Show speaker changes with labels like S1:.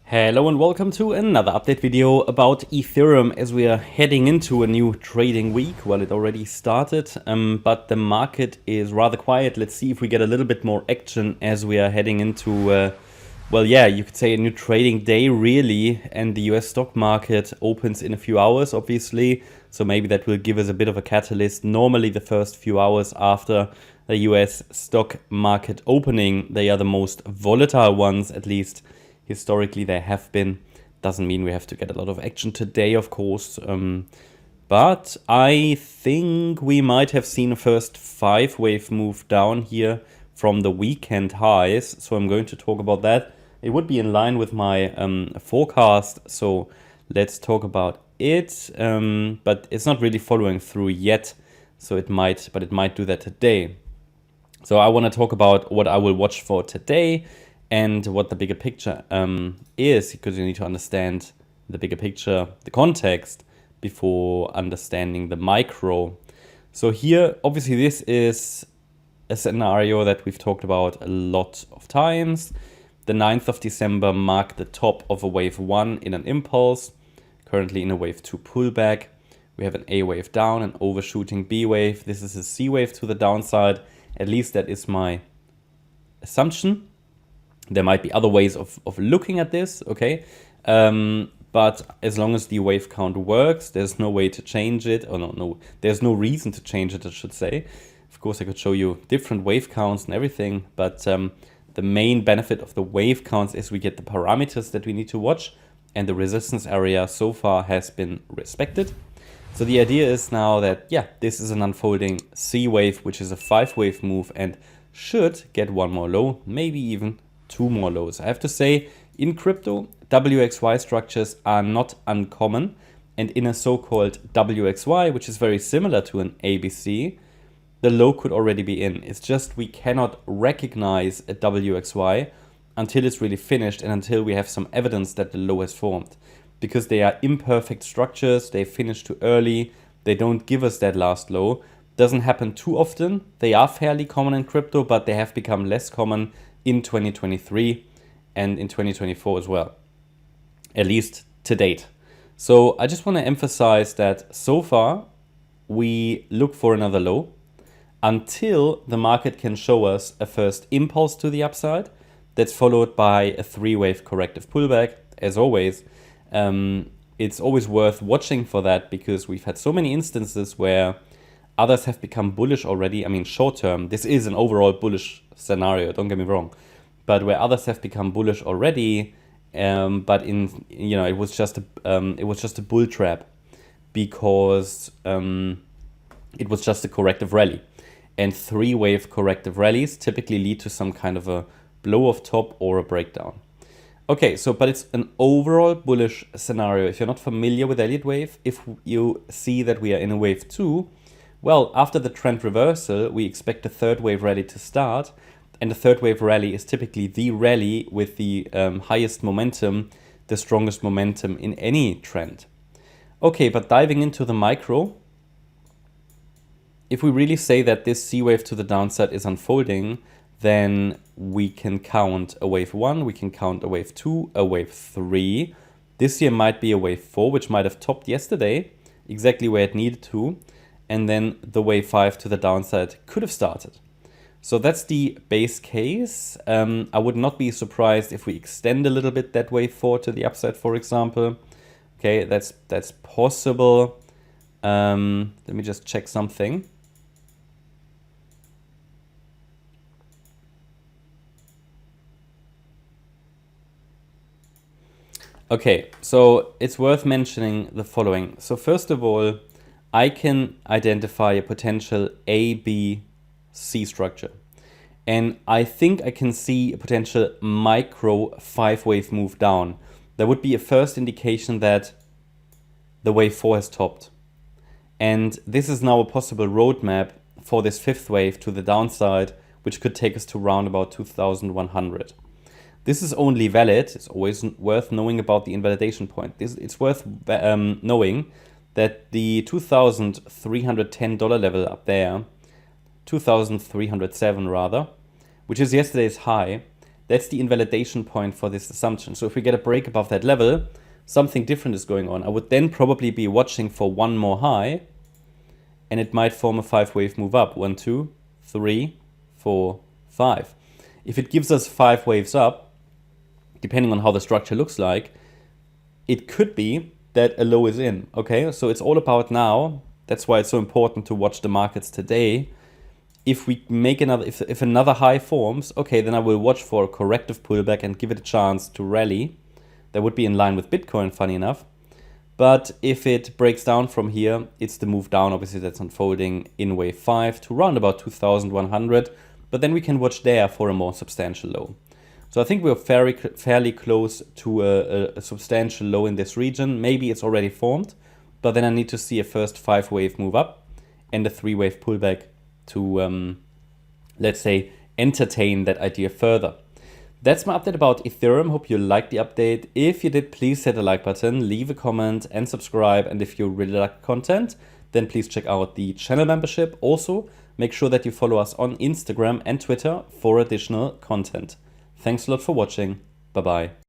S1: Hello and welcome to another update video about Ethereum as we are heading into a new trading week. Well, it already started, but the market is rather quiet. Let's see if we get a little bit more action as we are heading into, well, yeah, you could say a new trading day really. And the US stock market opens in a few hours, obviously. So maybe that will give us a bit of a catalyst. Normally the first few hours after the US stock market opening, they are the most volatile ones, at least historically they have been. Doesn't mean we have to get a lot of action today, of course. But I think we might have seen a first 5-wave move down here from the weekend highs. So I'm going to talk about that. It would be in line with my forecast. So let's talk about it. But it's not really following through yet. So it might do that today. So I want to talk about what I will watch for today and what the bigger picture is, because you need to understand the bigger picture, the context, before understanding the micro. So here, obviously, this is a scenario that we've talked about a lot of times. The 9th of December marked the top of a wave 1 in an impulse, currently in a wave 2 pullback. We have an A wave down, an overshooting B wave. This is a C wave to the downside. At least that is my assumption. There might be other ways of looking at this, okay? But as long as the wave count works, there's no way to change it. Or no, there's no reason to change it, I should say. Of course, I could show you different wave counts and everything, but the main benefit of the wave counts is we get the parameters that we need to watch, and the resistance area so far has been respected. So the idea is now that, yeah, this is an unfolding C wave, which is a 5-wave move and should get one more low, maybe even 2 more lows. I have to say, in crypto, WXY structures are not uncommon. And in a so-called WXY, which is very similar to an ABC, the low could already be in. It's just we cannot recognize a WXY until it's really finished and until we have some evidence that the low has formed. Because they are imperfect structures, they finish too early, they don't give us that last low. Doesn't happen too often. They are fairly common in crypto, but they have become less common in 2023 and in 2024 as well, at least to date. So I just want to emphasize that so far we look for another low until the market can show us a first impulse to the upside that's followed by a 3-wave corrective pullback. As always, it's always worth watching for that because we've had so many instances where others have become bullish already. I mean, short term, this is an overall bullish scenario, don't get me wrong, but where others have become bullish already, but it was just a bull trap because it was just a corrective rally, and 3-wave corrective rallies typically lead to some kind of a blow off top or a breakdown. Okay, so but it's an overall bullish scenario. If you're not familiar with Elliott Wave, if you see that we are in a wave 2, well, after the trend reversal, we expect a 3rd wave rally to start. And the 3rd wave rally is typically the rally with the highest momentum, the strongest momentum in any trend. Okay, but diving into the micro, if we really say that this C wave to the downside is unfolding, then we can count a wave 1, we can count a wave 2, a wave 3. This here might be a wave 4, which might have topped yesterday, exactly where it needed to. And then the wave 5 to the downside could have started. So that's the base case. I would not be surprised if we extend a little bit that wave 4 to the upside, for example. Okay, that's possible. Let me just check something. Okay, so it's worth mentioning the following. So first of all, I can identify a potential A, B, C structure. And I think I can see a potential micro 5-wave move down. That would be a first indication that the wave 4 has topped. And this is now a possible roadmap for this 5th wave to the downside, which could take us to around about 2,100. This is only valid. It's always worth knowing about the invalidation point. It's worth knowing that the $2,310 level up there, 2,307 rather, which is yesterday's high, That's the invalidation point for this assumption. So if we get a break above that level, something different is going on. I would then probably be watching for one more high, and it might form a 5-wave move up. 1, 2, 3, 4, 5. If it gives us 5 waves up, depending on how the structure looks like, it could be that a low is in. Okay, so it's all about now. That's why it's so important to watch the markets today. If we make another, if another high forms, okay, then I will watch for a corrective pullback and give it a chance to rally. That would be in line with Bitcoin, funny enough. But if it breaks down from here, it's the move down, obviously, that's unfolding in wave 5 to around about 2,100. But then we can watch there for a more substantial low. So I think we're fairly close to a substantial low in this region. Maybe it's already formed, but then I need to see a first 5-wave move up and a 3-wave pullback to, let's say, entertain that idea further. That's my update about Ethereum. Hope you liked the update. If you did, please hit the like button, leave a comment and subscribe. And if you really like content, then please check out the channel membership. Also, make sure that you follow us on Instagram and Twitter for additional content. Thanks a lot for watching. Bye-bye.